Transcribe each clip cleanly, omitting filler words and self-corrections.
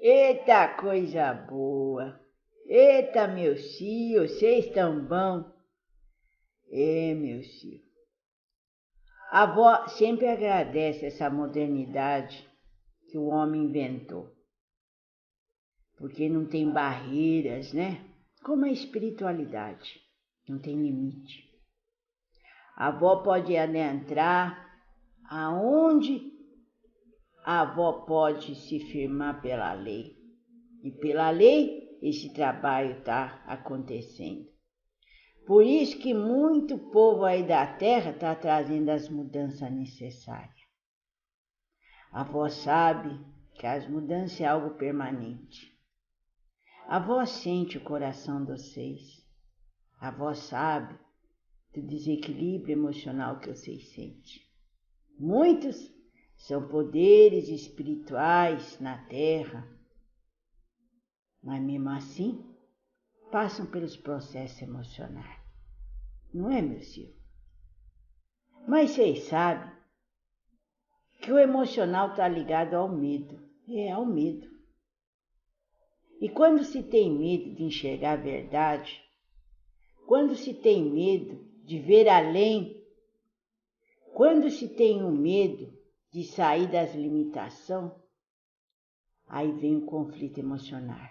Eita coisa boa! Eita, meus filhos, vocês estão bom? Meus filhos. A avó sempre agradece essa modernidade que o homem inventou. Porque não tem barreiras, né? Como a espiritualidade, não tem limite. A avó pode adentrar aonde a avó pode se firmar pela lei. E pela lei, esse trabalho está acontecendo. Por isso que muito povo aí da terra está trazendo as mudanças necessárias. A avó sabe que as mudanças é algo permanente. A avó sente o coração de vocês. A avó sabe do desequilíbrio emocional que vocês sentem. Muitos são poderes espirituais na terra, mas mesmo assim passam pelos processos emocionais. Não é, meu filho? Mas vocês sabem que o emocional está ligado ao medo. Ao medo. E quando se tem medo de enxergar a verdade, quando se tem medo de ver além, quando se tem um medo de sair das limitações, aí vem o conflito emocional.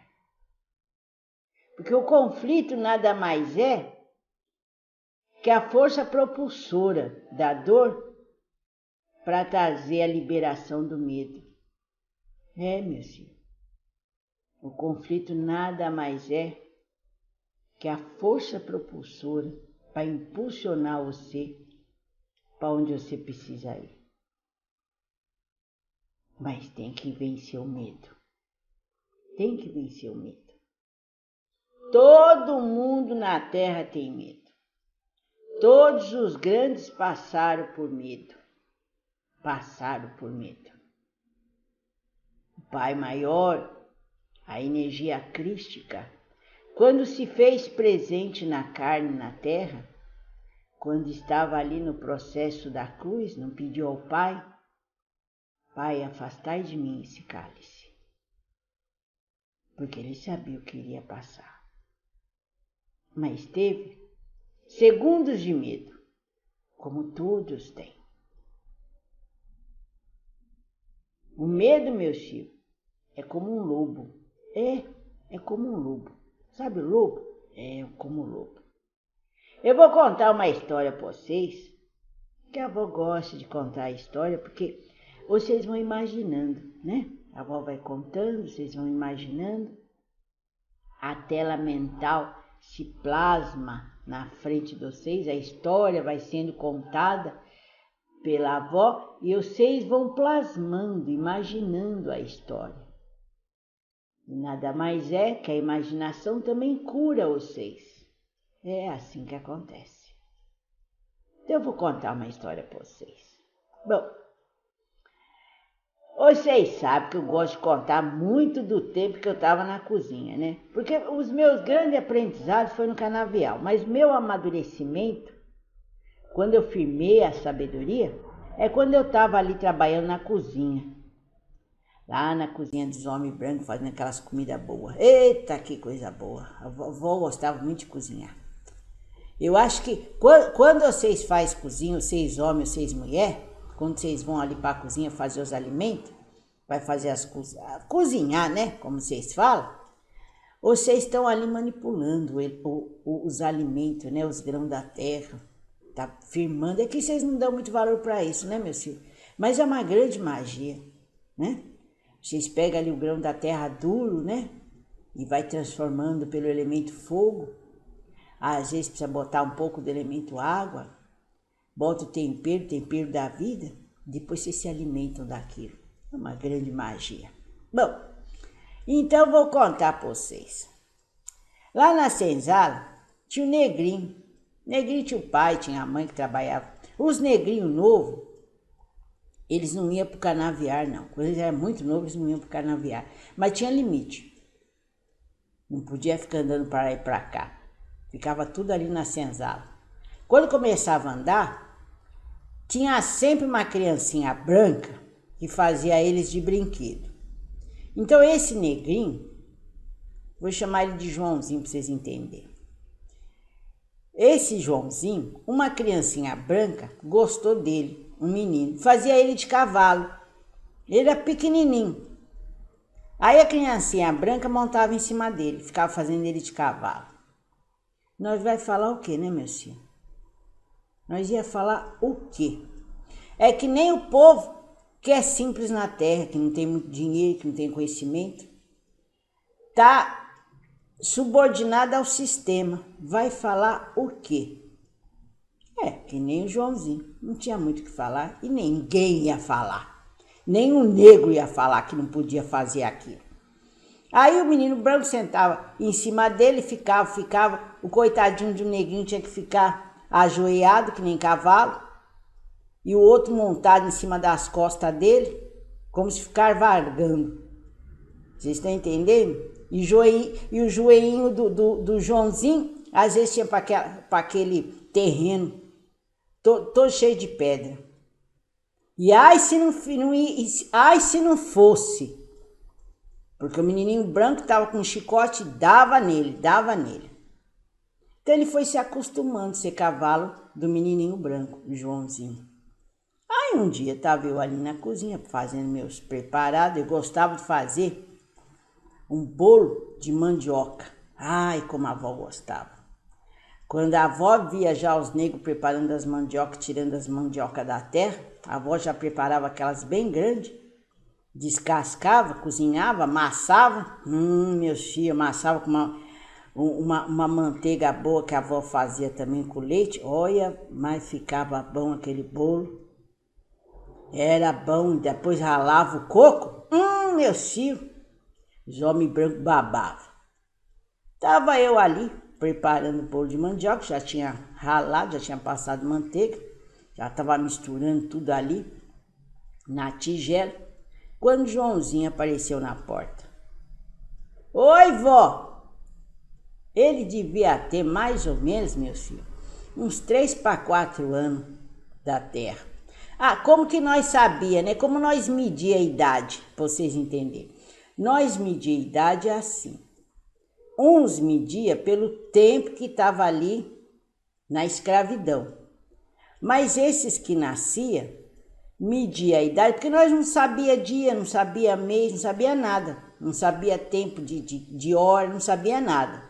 Porque o conflito nada mais é que a força propulsora da dor para trazer a liberação do medo. Meu filho. O conflito nada mais é que a força propulsora para impulsionar você para onde você precisa ir. Mas tem que vencer o medo. Tem que vencer o medo. Todo mundo na Terra tem medo. Todos os grandes passaram por medo. Passaram por medo. O Pai Maior, a energia crística, quando se fez presente na carne, na terra, quando estava ali no processo da cruz, não pediu ao Pai, Pai, afastai de mim esse cálice. Porque ele sabia o que iria passar. Mas teve segundos de medo, como todos têm. O medo, meus filhos, é como um lobo. É como um lobo. Sabe o lobo? É como um lobo. Eu vou contar uma história para vocês, que a avó gosta de contar a história, porque vocês vão imaginando, né? A avó vai contando, vocês vão imaginando. A tela mental se plasma na frente de vocês, a história vai sendo contada pela avó e vocês vão plasmando, imaginando a história. E nada mais é que a imaginação também cura vocês. É assim que acontece. Então eu vou contar uma história para vocês. Bom, vocês sabem que eu gosto de contar muito do tempo que eu estava na cozinha, né? Porque os meus grandes aprendizados foram no canavial, mas meu amadurecimento, quando eu firmei a sabedoria, é quando eu estava ali trabalhando na cozinha. Lá na cozinha dos homens brancos, fazendo aquelas comidas boas. Eita, que coisa boa! A vovó gostava muito de cozinhar. Eu acho que quando vocês fazem cozinha, vocês homens, vocês mulheres, quando vocês vão ali para a cozinha fazer os alimentos, vai fazer cozinhar, né? Como vocês falam, vocês estão ali manipulando os alimentos, né? Os grãos da terra, tá firmando. É que vocês não dão muito valor para isso, né, meus filhos? Mas é uma grande magia, né? Vocês pegam ali o grão da terra duro, né? E vai transformando pelo elemento fogo. Às vezes precisa botar um pouco do elemento água. Bota o tempero da vida. Depois vocês se alimentam daquilo. É uma grande magia. Bom, então eu vou contar para vocês. Lá na senzala tinha um negrinho. Negrinho tinha o pai, tinha a mãe que trabalhava. Os negrinhos novos, eles não iam para o canaviar, não. Quando eles eram muito novos, eles não iam para o canaviar. Mas tinha limite. Não podia ficar andando para lá e para cá. Ficava tudo ali na senzala. Quando começava a andar, tinha sempre uma criancinha branca que fazia eles de brinquedo. Então esse negrinho, vou chamar ele de Joãozinho para vocês entenderem. Esse Joãozinho, uma criancinha branca, gostou dele, um menino, fazia ele de cavalo. Ele era pequenininho. Aí a criancinha branca montava em cima dele, ficava fazendo ele de cavalo. Nós vai falar o quê, né, meu senhor? Nós ia falar o quê? É que nem o povo que é simples na terra, que não tem muito dinheiro, que não tem conhecimento, tá subordinado ao sistema. Vai falar o quê? É, que nem o Joãozinho. Não tinha muito o que falar e ninguém ia falar. Nem o negro ia falar que não podia fazer aquilo. Aí o menino branco sentava em cima dele, ficava. O coitadinho do negrinho tinha que ficar ajoelhado, que nem cavalo. E o outro montado em cima das costas dele, como se ficar vargando. Vocês estão entendendo? E o joelhinho do Joãozinho, às vezes tinha para aquele terreno todo cheio de pedra. E ai se não fosse, porque o menininho branco estava com um chicote, dava nele. Então ele foi se acostumando a ser cavalo do menininho branco, o Joãozinho. Aí um dia estava eu ali na cozinha fazendo meus preparados, eu gostava de fazer um bolo de mandioca. Ai, como a avó gostava. Quando a avó via já os negros preparando as mandiocas, tirando as mandiocas da terra, a avó já preparava aquelas bem grandes, descascava, cozinhava, amassava. Meus filhos, amassava com uma manteiga boa que a avó fazia também com leite. Olha, mas ficava bom aquele bolo. Era bom, depois ralava o coco. Meus filhos, os homens brancos babavam. Tava eu ali, preparando o bolo de mandioca, já tinha ralado, já tinha passado manteiga, já estava misturando tudo ali na tigela, quando o Joãozinho apareceu na porta. Oi, vó! Ele devia ter mais ou menos, meus filhos, uns 3 para 4 anos da terra. Como que nós sabia, né? Como nós media a idade, para vocês entenderem. Nós media a idade assim. Uns media pelo tempo que estava ali na escravidão. Mas esses que nasciam, media a idade, porque nós não sabia dia, não sabia mês, não sabia nada. Não sabia tempo de hora, não sabia nada.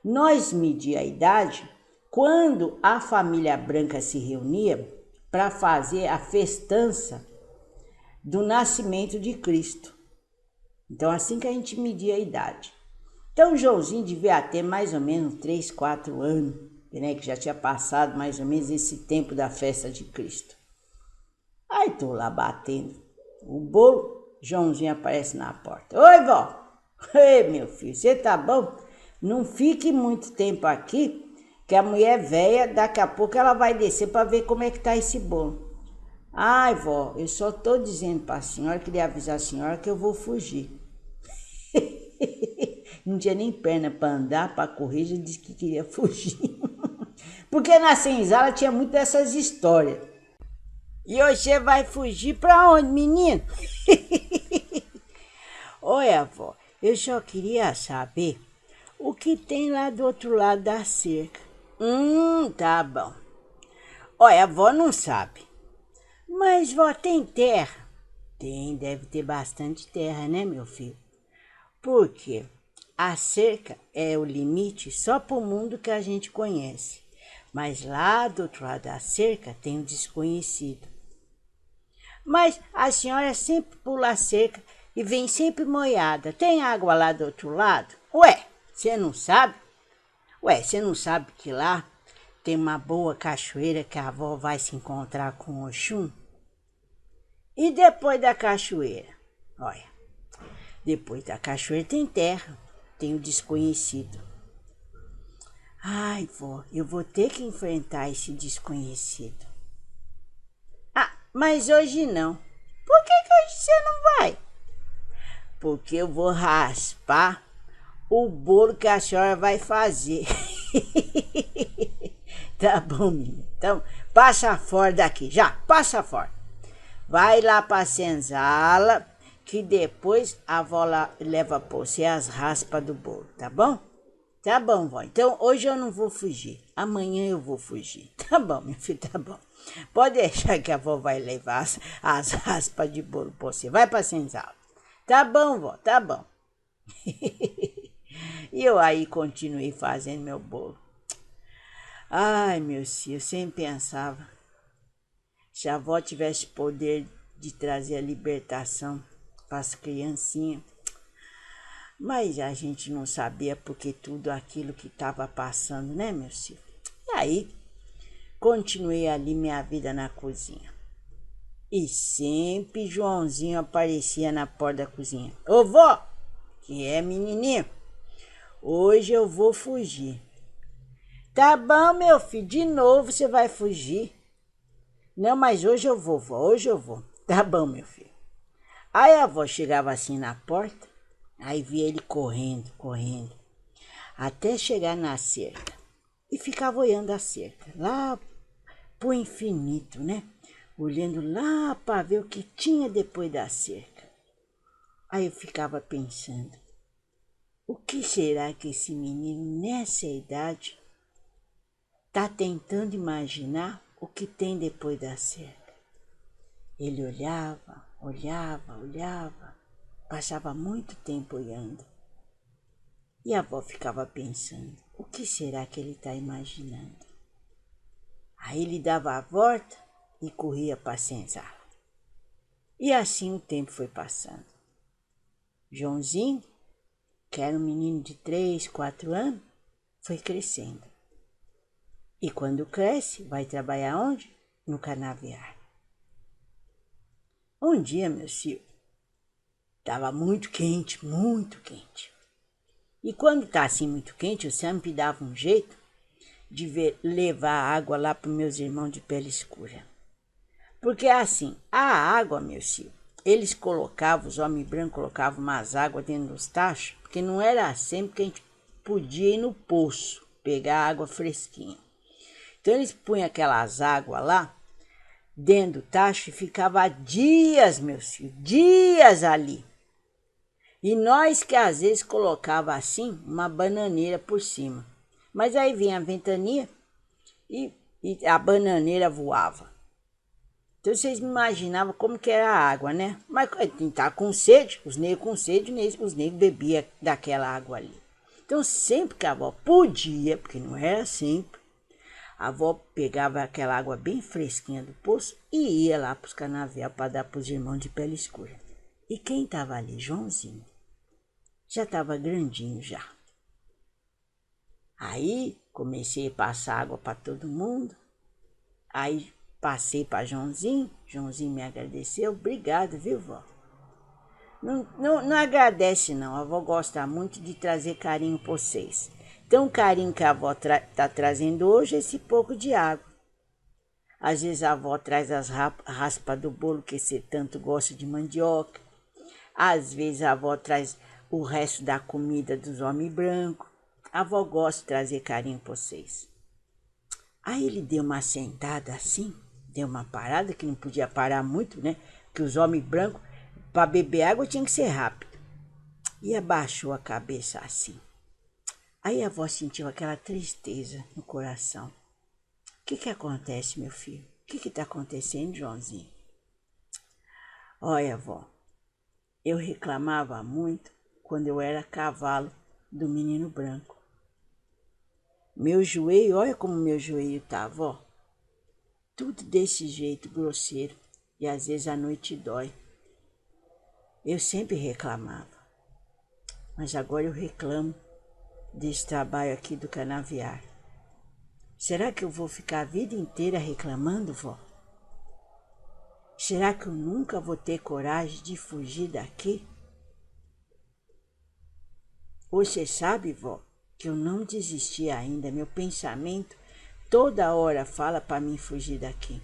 Nós media a idade quando a família branca se reunia para fazer a festança do nascimento de Cristo. Então, assim que a gente media a idade. Então, o Joãozinho devia ter mais ou menos 3, 4 anos, né, que já tinha passado mais ou menos esse tempo da festa de Cristo. Aí, tô lá batendo o bolo, Joãozinho aparece na porta. Oi, vó! Ei, meu filho, você tá bom? Não fique muito tempo aqui, que a mulher velha, daqui a pouco ela vai descer para ver como é que tá esse bolo. Ai, vó, eu só tô dizendo para a senhora, queria avisar a senhora que eu vou fugir. Não tinha nem perna para andar, para correr, já disse que queria fugir. Porque na senzala tinha muito dessas histórias. E hoje você vai fugir para onde, menino? Olha, vó, eu só queria saber o que tem lá do outro lado da cerca. Tá bom. Olha, a vó não sabe. Mas, vó, tem terra? Tem, deve ter bastante terra, né, meu filho? Por quê? A cerca é o limite só para o mundo que a gente conhece. Mas lá do outro lado da cerca tem o desconhecido. Mas a senhora sempre pula a cerca e vem sempre molhada. Tem água lá do outro lado? Ué, você não sabe? Você não sabe que lá tem uma boa cachoeira que a avó vai se encontrar com o Oxum? E depois da cachoeira? Olha, depois da cachoeira tem terra, tem o desconhecido. Ai, vó, eu vou ter que enfrentar esse desconhecido. Mas hoje não. Por que hoje você não vai? Porque eu vou raspar o bolo que a senhora vai fazer. Tá bom, menina. Então, passa fora daqui, já, passa fora. Vai lá pra senzala, que depois a avó leva pra você as raspas do bolo, tá bom? Tá bom, vó. Então hoje eu não vou fugir. Amanhã eu vou fugir. Tá bom, meu filho, tá bom. Pode deixar que a avó vai levar as raspas de bolo pra você. Vai pra senzala. Tá bom, vó, tá bom. E eu aí continuei fazendo meu bolo. Ai, meu filho, eu sempre pensava, se a avó tivesse poder de trazer a libertação para as criancinhas, mas a gente não sabia porque tudo aquilo que estava passando, né, meu filho? E aí, continuei ali minha vida na cozinha. E sempre Joãozinho aparecia na porta da cozinha. Ô vó, que é menininho, hoje eu vou fugir. Tá bom, meu filho, de novo você vai fugir. Não, mas hoje eu vou, vó, hoje eu vou. Tá bom, meu filho. Aí a avó chegava assim na porta, aí via ele correndo, correndo, até chegar na cerca. E ficava olhando a cerca, lá pro infinito, né? Olhando lá para ver o que tinha depois da cerca. Aí eu ficava pensando, o que será que esse menino nessa idade tá tentando imaginar o que tem depois da cerca? Ele olhava, olhava, olhava, passava muito tempo olhando. E a avó ficava pensando, o que será que ele está imaginando? Aí ele dava a volta e corria para a senzala. E assim o tempo foi passando. Joãozinho, que era um menino de 3, 4 anos, foi crescendo. E quando cresce, vai trabalhar onde? No canavial. Um dia, meu filho, estava muito quente, muito quente. E quando está assim muito quente, eu sempre dava um jeito de levar água lá para meus irmãos de pele escura. Porque assim, a água, meu filho, eles colocavam, os homens brancos colocavam umas águas dentro dos tachos, porque não era sempre que a gente podia ir no poço pegar água fresquinha. Então eles punham aquelas águas lá dentro do tacho e ficava dias, meus filhos, dias ali. E nós que às vezes colocava assim uma bananeira por cima. Mas aí vinha a ventania e a bananeira voava. Então vocês me imaginavam como que era a água, né? Mas quem tá com sede, os negros com sede, os negros bebiam daquela água ali. Então sempre que a avó podia, porque não era sempre, a avó pegava aquela água bem fresquinha do poço e ia lá para os canaviais para dar para os irmãos de pele escura. E quem estava ali? Joãozinho. Já estava grandinho já. Aí comecei a passar água para todo mundo. Aí passei para Joãozinho. Joãozinho me agradeceu. Obrigado, viu, vó? Não agradece, não. A avó gosta muito de trazer carinho para vocês. Então, o carinho que a avó tá trazendo hoje é esse pouco de água. Às vezes a avó traz as raspas do bolo que você tanto gosta de mandioca. Às vezes a avó traz o resto da comida dos homens brancos. A avó gosta de trazer carinho para vocês. Aí ele deu uma sentada assim, deu uma parada, que não podia parar muito, né? Porque os homens brancos, para beber água, tinha que ser rápido. E abaixou a cabeça assim. Aí a avó sentiu aquela tristeza no coração. O que acontece, meu filho? O que está acontecendo, Joãozinho? Olha, avó, eu reclamava muito quando eu era cavalo do menino branco. Meu joelho, olha como meu joelho tá, vó. Tudo desse jeito, grosseiro. E às vezes a noite dói. Eu sempre reclamava. Mas agora eu reclamo desse trabalho aqui do canavial. Será que eu vou ficar a vida inteira reclamando, vó? Será que eu nunca vou ter coragem de fugir daqui? Você sabe, vó, que eu não desisti ainda. Meu pensamento toda hora fala para mim fugir daqui.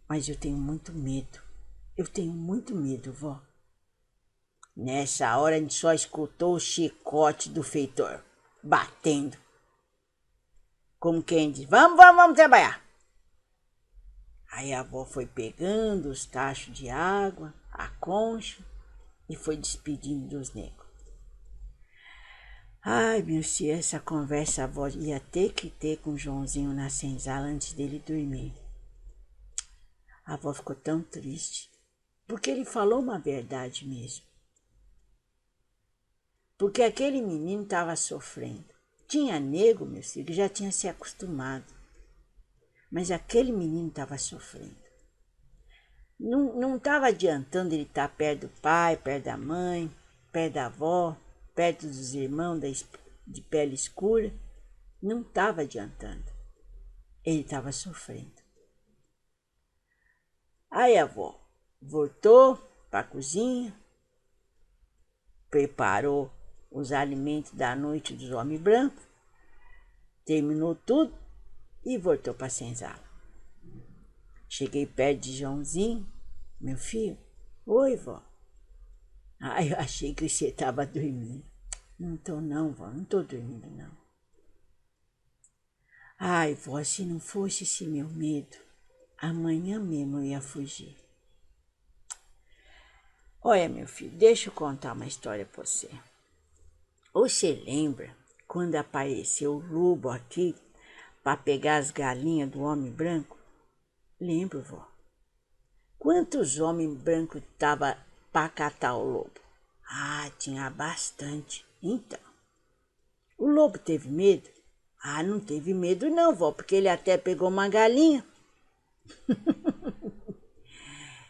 Mas eu tenho muito medo. Eu tenho muito medo, vó. Nessa hora a gente só escutou o chicote do feitor batendo. Como quem diz, vamos trabalhar. Aí a avó foi pegando os tachos de água, a concha, e foi despedindo dos negros. Ai, meu filho, essa conversa a avó ia ter que ter com o Joãozinho na senzala antes dele dormir. A avó ficou tão triste, porque ele falou uma verdade mesmo. Porque aquele menino estava sofrendo. Tinha nego, meu filho, que já tinha se acostumado. Mas aquele menino estava sofrendo. Não estava adiantando ele estar perto do pai, perto da mãe, perto da avó, perto dos irmãos de pele escura. Não estava adiantando. Ele estava sofrendo. Aí a avó voltou para a cozinha, preparou os alimentos da noite dos homens brancos, terminou tudo e voltou para a senzala. Cheguei perto de Joãozinho, meu filho. Oi, vó. Eu achei que você estava dormindo. Não estou não, vó, não estou dormindo não. Ai, vó, se não fosse esse meu medo, amanhã mesmo eu ia fugir. Olha, meu filho, deixa eu contar uma história para você. Você lembra quando apareceu o lobo aqui para pegar as galinhas do homem branco? Lembro, vó. Quantos homens brancos estavam para catar o lobo? Tinha bastante. Então, o lobo teve medo? Não teve medo não, vó, porque ele até pegou uma galinha.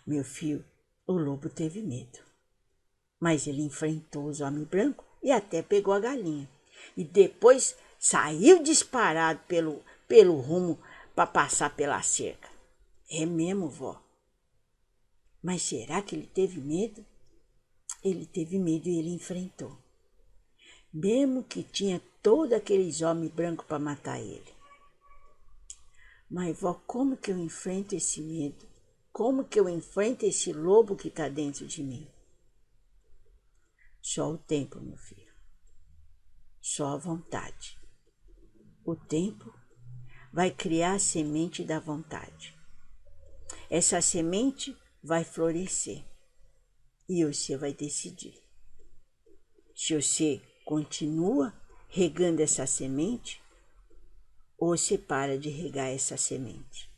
Meu filho, o lobo teve medo. Mas ele enfrentou os homens brancos e até pegou a galinha. E depois saiu disparado pelo rumo para passar pela cerca. É mesmo, vó. Mas será que ele teve medo? Ele teve medo e ele enfrentou. Mesmo que tinha todos aqueles homens brancos para matar ele. Mas, vó, como que eu enfrento esse medo? Como que eu enfrento esse lobo que está dentro de mim? Só o tempo, meu filho. Só a vontade. O tempo vai criar a semente da vontade. Essa semente vai florescer e você vai decidir. Se você continua regando essa semente ou você para de regar essa semente.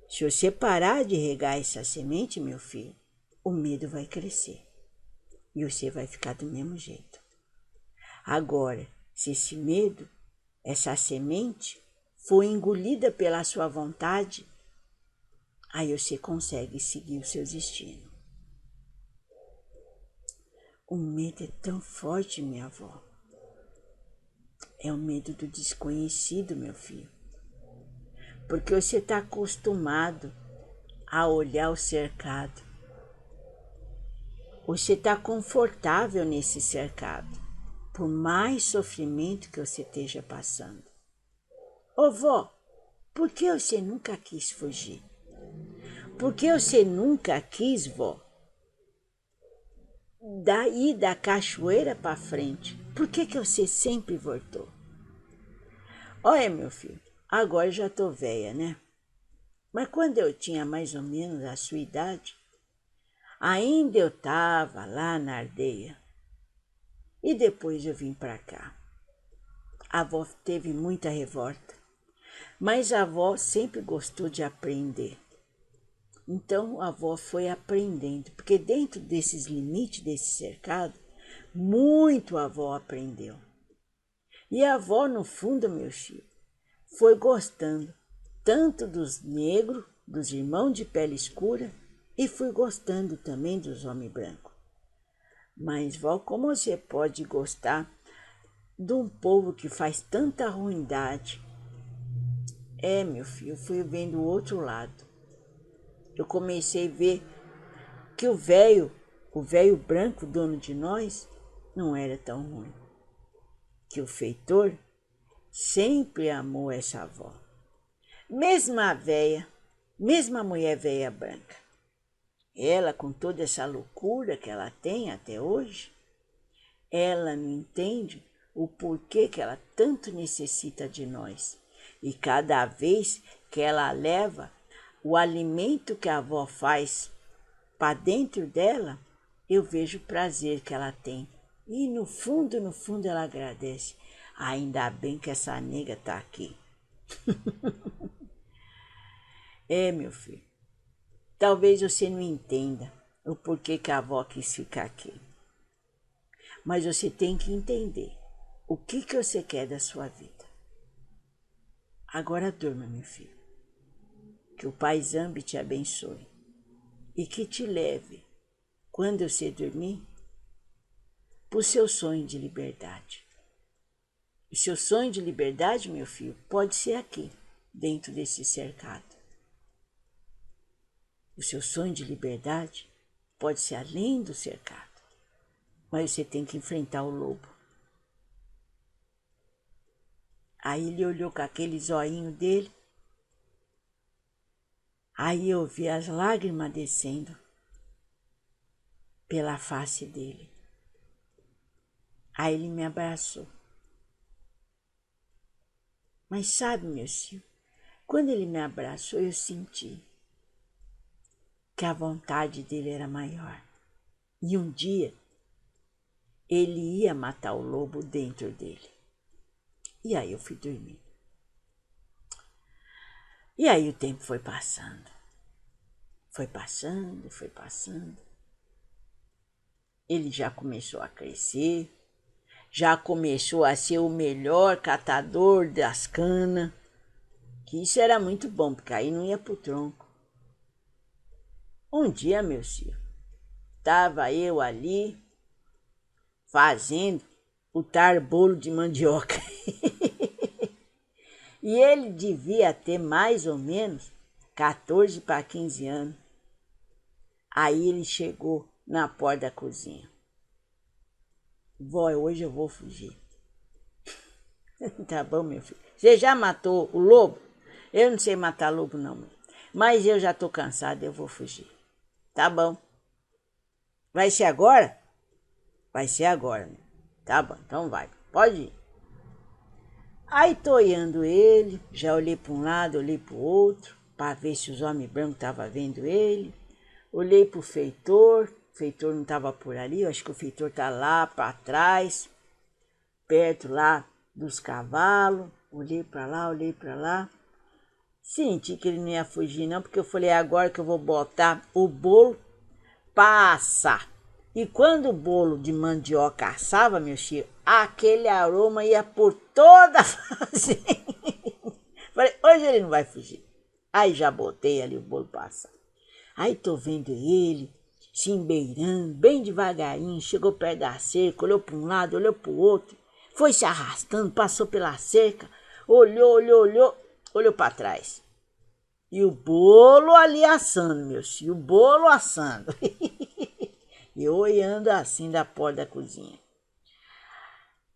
Se você parar de regar essa semente, meu filho, o medo vai crescer e você vai ficar do mesmo jeito. Agora, se esse medo, essa semente, for engolida pela sua vontade, aí você consegue seguir o seu destino. O medo é tão forte, minha avó. É o medo do desconhecido, meu filho. Porque você está acostumado a olhar o cercado. Você está confortável nesse cercado, por mais sofrimento que você esteja passando. Ô vó, por que você nunca quis fugir? Por que você nunca quis, vó, daí da cachoeira para frente? Por que você sempre voltou? Olha, meu filho, agora eu já tô velha, né? Mas quando eu tinha mais ou menos a sua idade, ainda eu tava lá na aldeia. E depois eu vim para cá. A avó teve muita revolta, mas a avó sempre gostou de aprender. Então a avó foi aprendendo, porque dentro desses limites desse cercado, muito a avó aprendeu. E a avó, no fundo, meu filho, foi gostando tanto dos negros, dos irmãos de pele escura, e fui gostando também dos homens brancos. Mas, vó, como você pode gostar de um povo que faz tanta ruindade? Meu filho, eu fui vendo o outro lado. Eu comecei a ver que o velho branco, dono de nós, não era tão ruim. Que o feitor sempre amou essa avó. Mesmo a véia, mesmo a mulher véia branca. Ela, com toda essa loucura que ela tem até hoje, ela não entende o porquê que ela tanto necessita de nós. E cada vez que ela leva o alimento que a avó faz para dentro dela, eu vejo o prazer que ela tem. E no fundo, ela agradece. Ainda bem que essa nega tá aqui. Meu filho, talvez você não entenda o porquê que a avó quis ficar aqui. Mas você tem que entender o que você quer da sua vida. Agora durma, meu filho. Que o Pai Zambi te abençoe e que te leve, quando você dormir, para o seu sonho de liberdade. O seu sonho de liberdade, meu filho, pode ser aqui, dentro desse cercado. O seu sonho de liberdade pode ser além do cercado, mas você tem que enfrentar o lobo. Aí ele olhou com aquele zoinho dele, aí eu vi as lágrimas descendo pela face dele. Aí ele me abraçou. Mas sabe, meu filho, quando ele me abraçou, eu senti que a vontade dele era maior. E um dia, ele ia matar o lobo dentro dele. E aí eu fui dormir. E aí o tempo foi passando. Foi passando, foi passando. Ele já começou a crescer, já começou a ser o melhor catador das canas, que isso era muito bom, porque aí não ia pro tronco. Um dia, meu filho, estava eu ali fazendo o bolo de mandioca. E ele devia ter mais ou menos 14 para 15 anos. Aí ele chegou na porta da cozinha. Vó, hoje eu vou fugir. Tá bom, meu filho. Você já matou o lobo? Eu não sei matar lobo, não. Mas eu já tô cansado, eu vou fugir. Tá bom. Vai ser agora? Vai ser agora, né? Tá bom, então vai. Pode ir. Aí tô olhando ele, já olhei para um lado, olhei para o outro, para ver se os homens brancos estavam vendo ele. Olhei para o feitor não estava por ali, eu acho que o feitor tá lá para trás, perto lá dos cavalos. Olhei para lá, olhei para lá. Senti que ele não ia fugir não, porque eu falei, agora que eu vou botar o bolo para assar. E quando o bolo de mandioca assava, meu filho, aquele aroma ia por toda a fazenda. Falei, hoje ele não vai fugir. Aí já botei ali o bolo para assar. Aí tô vendo ele se embeirando, bem devagarinho, chegou perto da cerca, olhou para um lado, olhou para o outro, foi se arrastando, passou pela cerca, olhou para trás. E o bolo ali assando, meu filho, o bolo assando. E eu olhando assim da porta da cozinha.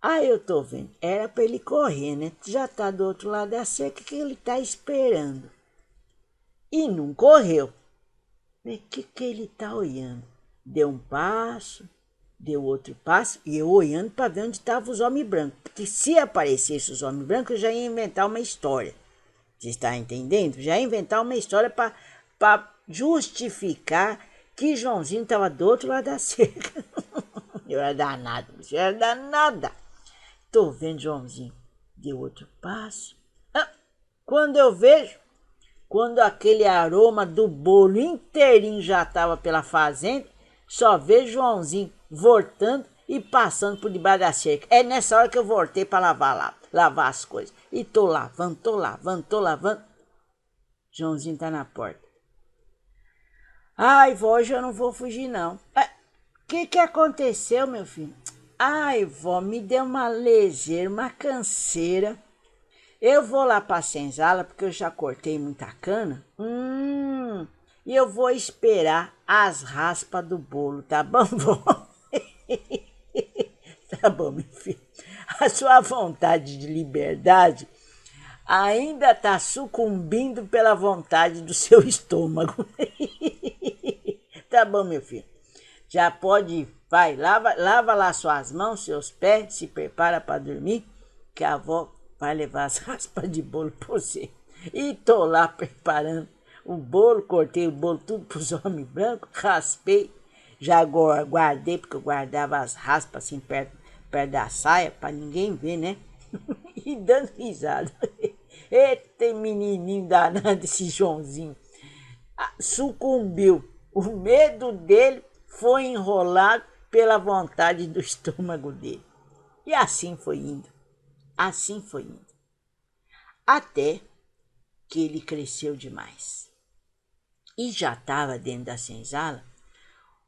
Aí eu tô vendo, era para ele correr, né? Já tá do outro lado da cerca, que ele tá esperando. E não correu. O que ele tá olhando? Deu um passo, deu outro passo, e eu olhando para ver onde estavam os homens brancos. Porque se aparecessem os homens brancos, eu já ia inventar uma história. Você está entendendo? Já ia inventar uma história para justificar que Joãozinho estava do outro lado da cerca. Eu era danado, eu era danada. Tô vendo Joãozinho. Deu outro passo. Quando eu vejo, quando aquele aroma do bolo inteirinho já estava pela fazenda, só vejo Joãozinho voltando e passando por debaixo da cerca. É nessa hora que eu voltei para lavar as coisas. E tô lavando. Joãozinho tá na porta. Ai, vó, hoje eu não vou fugir, não. Que aconteceu, meu filho? Ai, vó, me deu uma leseira, uma canseira. Eu vou lá pra senzala, porque eu já cortei muita cana. E eu vou esperar as raspas do bolo, tá bom, vó? Tá bom, meu filho. A sua vontade de liberdade ainda tá sucumbindo pela vontade do seu estômago. Tá bom, meu filho. Já pode ir. Vai, lava lá suas mãos, seus pés, se prepara para dormir, que a avó vai levar as raspas de bolo para você. E tô lá preparando o bolo, cortei o bolo tudo pros homens brancos, raspei Já guardei, porque eu guardava as raspas assim perto da saia, para ninguém ver, né? E dando risada. Eita, menininho danado esse Joãozinho. Sucumbiu. O medo dele foi enrolado pela vontade do estômago dele. E assim foi indo. Assim foi indo. Até que ele cresceu demais. E já estava dentro da senzala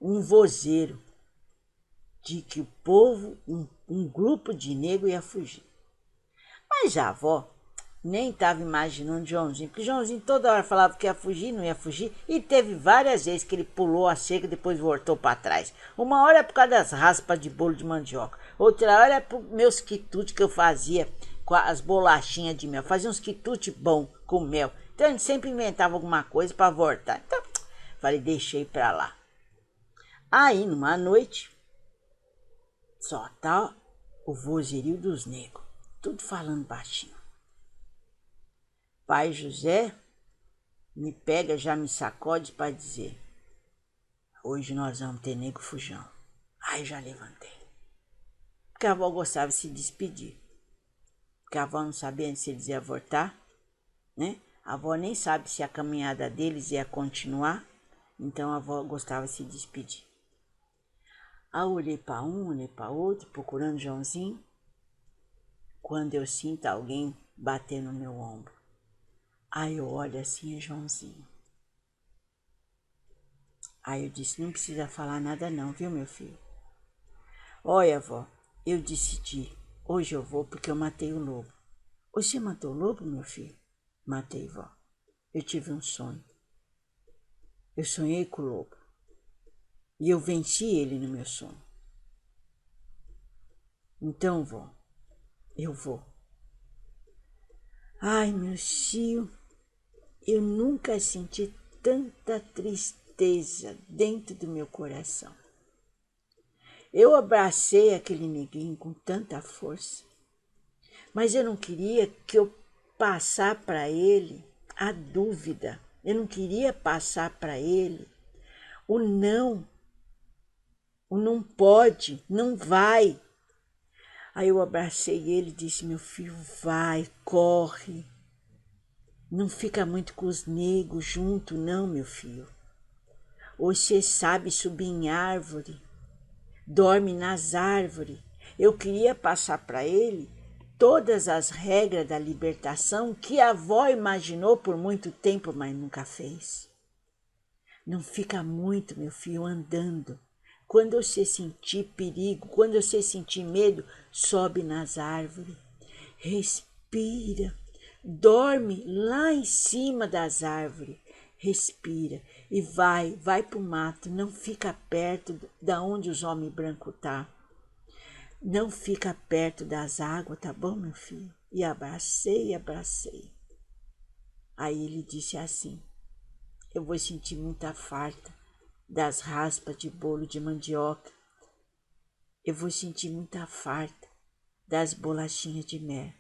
um vozeiro de que o povo, um grupo de negros ia fugir. Mas a avó nem estava imaginando Joãozinho, porque Joãozinho toda hora falava que ia fugir, não ia fugir, e teve várias vezes que ele pulou a cerca e depois voltou para trás. Uma hora é por causa das raspas de bolo de mandioca, outra hora é por meus quitutes que eu fazia com as bolachinhas de mel, fazia uns quitutes bons com mel, então ele sempre inventava alguma coisa para voltar. Então, falei, deixei para lá. Aí, numa noite, só tá o vozerio dos negros, tudo falando baixinho. Pai José me pega, já me sacode para dizer: hoje nós vamos ter nego fujão. Aí já levantei. Porque a avó gostava de se despedir. Porque a avó não sabia se eles iam voltar, né? A avó nem sabe se a caminhada deles ia continuar. Então a avó gostava de se despedir. Aí eu olhei para um, olhei para outro, procurando Joãozinho. Quando eu sinto alguém bater no meu ombro. Aí eu olho assim, é Joãozinho. Aí eu disse, não precisa falar nada não, viu, meu filho? Olha, avó, eu decidi, hoje eu vou porque eu matei o lobo. Você matou o lobo, meu filho? Matei, vó. Eu tive um sonho. Eu sonhei com o lobo. E eu venci ele no meu sonho. Então, vó, eu vou. Ai, meu tio, eu nunca senti tanta tristeza dentro do meu coração. Eu abracei aquele neguinho com tanta força, mas eu não queria que eu passar para ele a dúvida. Eu não queria passar para ele o não pode, não vai. Aí eu abracei ele e disse, meu filho, vai, corre. Não fica muito com os negros junto, não, meu filho. Você sabe subir em árvore, dorme nas árvores. Eu queria passar para ele todas as regras da libertação que a avó imaginou por muito tempo, mas nunca fez. Não fica muito, meu filho, andando. Quando você sentir perigo, quando você sentir medo, sobe nas árvores. Respira. Dorme lá em cima das árvores. Respira e vai pro mato. Não fica perto da onde os homens brancos tá. Não fica perto das águas, tá bom, meu filho? E abracei. Aí ele disse assim, eu vou sentir muita farta das raspas de bolo de mandioca. Eu vou sentir muita farta das bolachinhas de mel.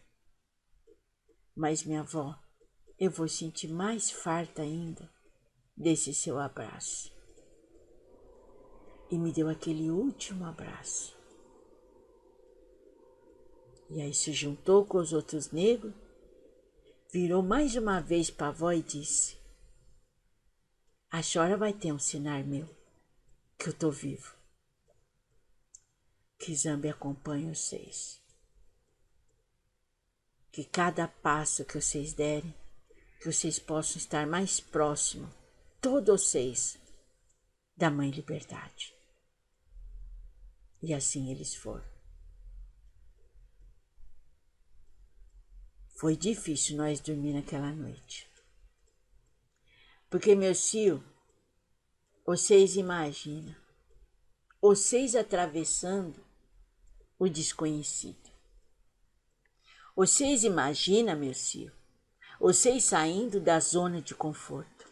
Mas, minha avó, eu vou sentir mais farta ainda desse seu abraço. E me deu aquele último abraço. E aí se juntou com os outros negros, virou mais uma vez para a avó e disse, a senhora vai ter um sinal meu, que eu tô vivo. Que Zambi acompanhe vocês. Que cada passo que vocês derem, que vocês possam estar mais próximos, todos vocês, da Mãe Liberdade. E assim eles foram. Foi difícil nós dormir naquela noite. Porque, meus filhos, vocês imaginam, vocês atravessando o desconhecido. Vocês imaginam, meus filhos, vocês saindo da zona de conforto.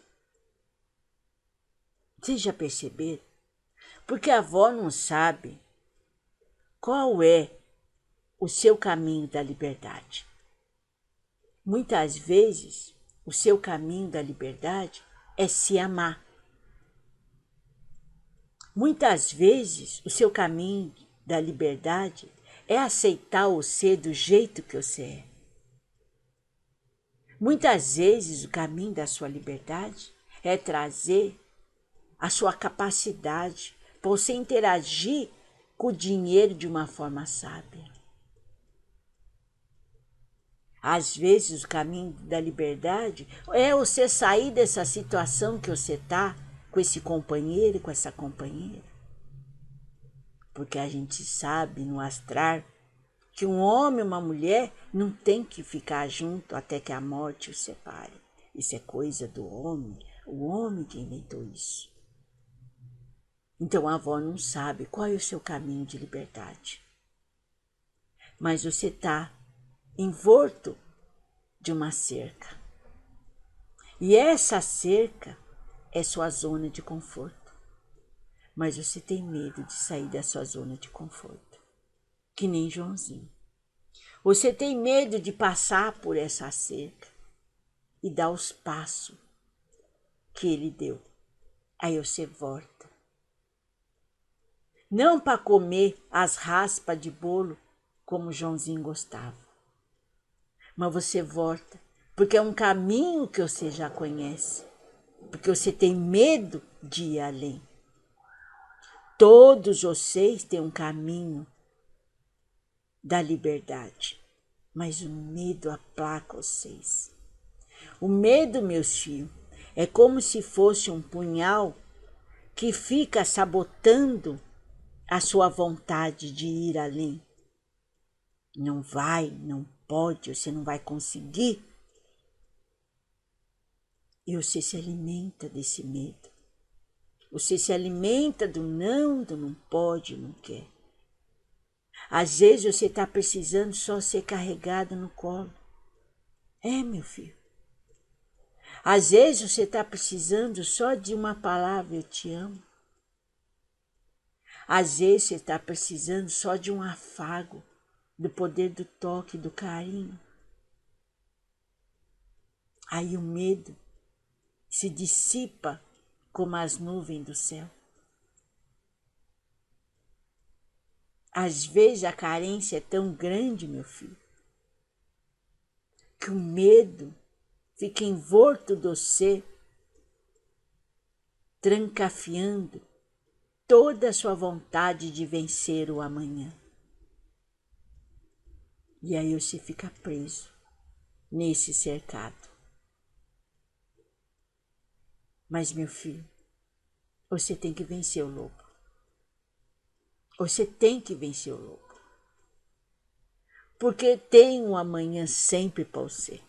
Vocês já perceberam? Porque a avó não sabe qual é o seu caminho da liberdade. Muitas vezes, o seu caminho da liberdade é se amar. Muitas vezes, o seu caminho da liberdade é aceitar você do jeito que você é. Muitas vezes, o caminho da sua liberdade é trazer a sua capacidade para você interagir com o dinheiro de uma forma sábia. Às vezes, o caminho da liberdade é você sair dessa situação que você está com esse companheiro, com essa companheira. Porque a gente sabe no astral que um homem e uma mulher não tem que ficar junto até que a morte os separe. Isso é coisa do homem, o homem que inventou isso. Então a avó não sabe qual é o seu caminho de liberdade. Mas você está envolto de uma cerca. E essa cerca é sua zona de conforto. Mas você tem medo de sair da sua zona de conforto. Que nem Joãozinho. Você tem medo de passar por essa cerca e dar os passos que ele deu. Aí você volta. Não para comer as raspas de bolo como Joãozinho gostava. Mas você volta porque é um caminho que você já conhece. Porque você tem medo de ir além. Todos vocês têm um caminho da liberdade. Mas o medo aplaca vocês. O medo, meus filhos, é como se fosse um punhal que fica sabotando a sua vontade de ir além. Não vai, não pode, você não vai conseguir. E você se alimenta desse medo. Você se alimenta do não pode, não quer. Às vezes você está precisando só ser carregado no colo. É, meu filho. Às vezes você está precisando só de uma palavra, eu te amo. Às vezes você está precisando só de um afago, do poder do toque, do carinho. Aí o medo se dissipa como as nuvens do céu. Às vezes a carência é tão grande, meu filho, que o medo fica envolto do ser, trancafiando toda a sua vontade de vencer o amanhã. E aí você fica preso nesse cercado. Mas, meu filho, você tem que vencer o lobo. Você tem que vencer o lobo. Porque tem um amanhã sempre para você.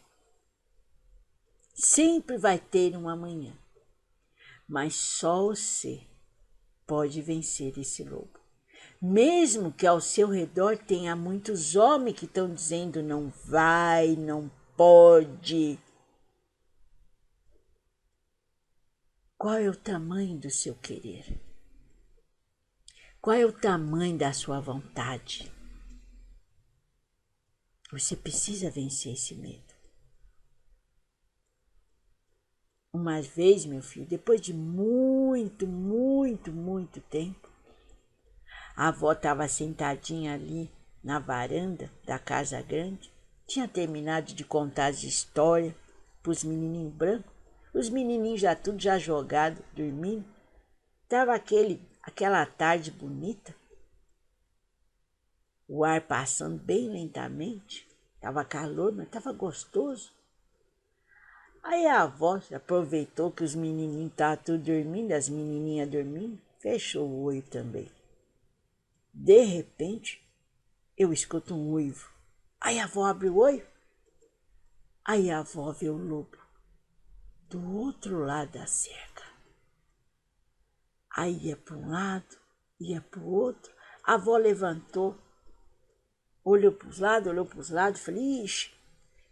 Sempre vai ter um amanhã. Mas só você pode vencer esse lobo. Mesmo que ao seu redor tenha muitos homens que estão dizendo não vai, não pode. Qual é o tamanho do seu querer? Qual é o tamanho da sua vontade? Você precisa vencer esse medo. Uma vez, meu filho, depois de muito tempo, a avó estava sentadinha ali na varanda da casa grande, tinha terminado de contar as histórias para os menininhos brancos, os menininhos já tudo já jogado, dormindo. Estava aquela tarde bonita, o ar passando bem lentamente, estava calor, mas estava gostoso. Aí a avó aproveitou que os menininhos estavam tudo dormindo, as menininhas dormindo, fechou o olho também. De repente, eu escuto um uivo. Aí a avó abre o olho. Aí a avó vê o lobo do outro lado da cerca. Aí ia para um lado, ia para o outro. A avó levantou, olhou para os lados, falei, ixi,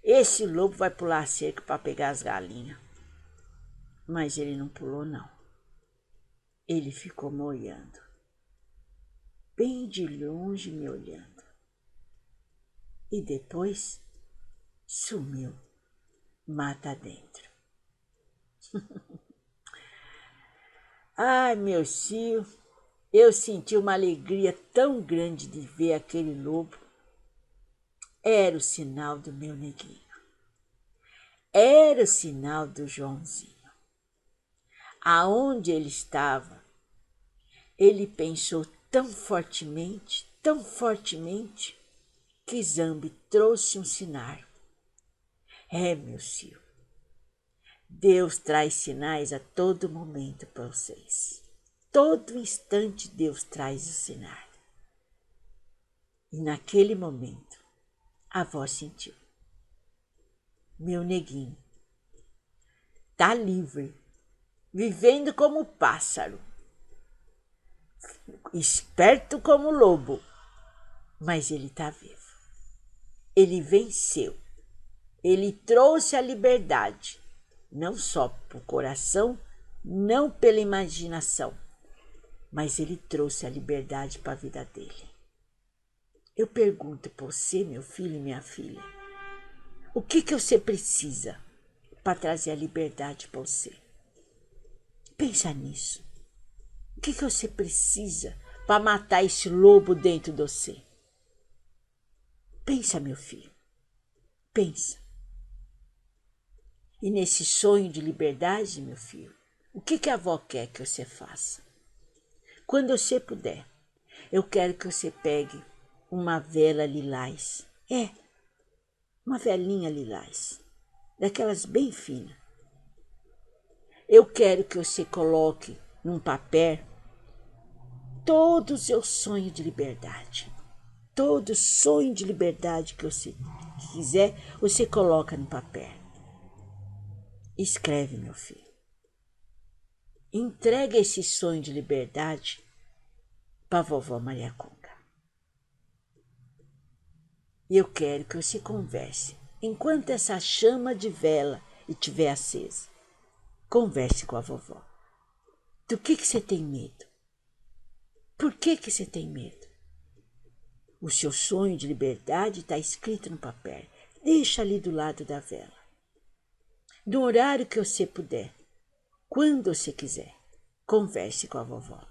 esse lobo vai pular a cerca para pegar as galinhas. Mas ele não pulou, não. Ele ficou me olhando, bem de longe me olhando. E depois sumiu, mata dentro. Ai, meu filho, eu senti uma alegria tão grande de ver aquele lobo. Era o sinal do meu neguinho. Era o sinal do Joãozinho. Aonde ele estava, ele pensou tão fortemente, que Zambi trouxe um sinal. Meu filho, Deus traz sinais a todo momento para vocês. Todo instante Deus traz o sinal. E naquele momento, a avó sentiu. Meu neguinho tá livre, vivendo como pássaro, esperto como lobo, mas ele tá vivo. Ele venceu. Ele trouxe a liberdade, não só para o coração, não pela imaginação, mas ele trouxe a liberdade para a vida dele. Eu pergunto para você, meu filho e minha filha, o que você precisa para trazer a liberdade para você? Pensa nisso. O que você precisa para matar esse lobo dentro de você? Pensa, meu filho. Pensa. E nesse sonho de liberdade, meu filho, o que a avó quer que você faça? Quando você puder, eu quero que você pegue uma vela lilás. Uma velinha lilás, daquelas bem finas. Eu quero que você coloque num papel todo o seu sonho de liberdade. Todo sonho de liberdade que você quiser, você coloca no papel. Escreve, meu filho. Entrega esse sonho de liberdade para a vovó Maria Conga. E eu quero que você converse. Enquanto essa chama de vela estiver acesa, converse com a vovó. Do que você tem medo? Por que você tem medo? O seu sonho de liberdade está escrito no papel. Deixa ali do lado da vela. No horário que você puder, quando você quiser, converse com a vovó.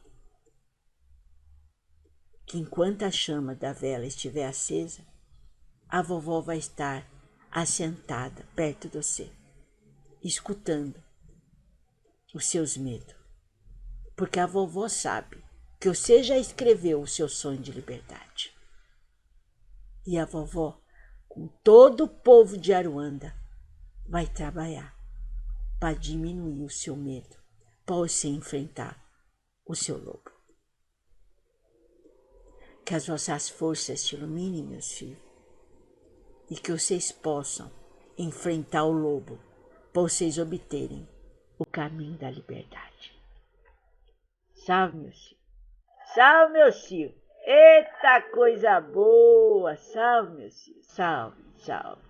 Que enquanto a chama da vela estiver acesa, a vovó vai estar assentada perto de você, escutando os seus medos. Porque a vovó sabe que você já escreveu o seu sonho de liberdade. E a vovó, com todo o povo de Aruanda, vai trabalhar para diminuir o seu medo, para você enfrentar o seu lobo. Que as vossas forças te iluminem, meus filhos, e que vocês possam enfrentar o lobo, para vocês obterem o caminho da liberdade. Salve, meus filhos. Salve, meus filhos. Eita coisa boa. Salve, meus filhos. Salve, salve.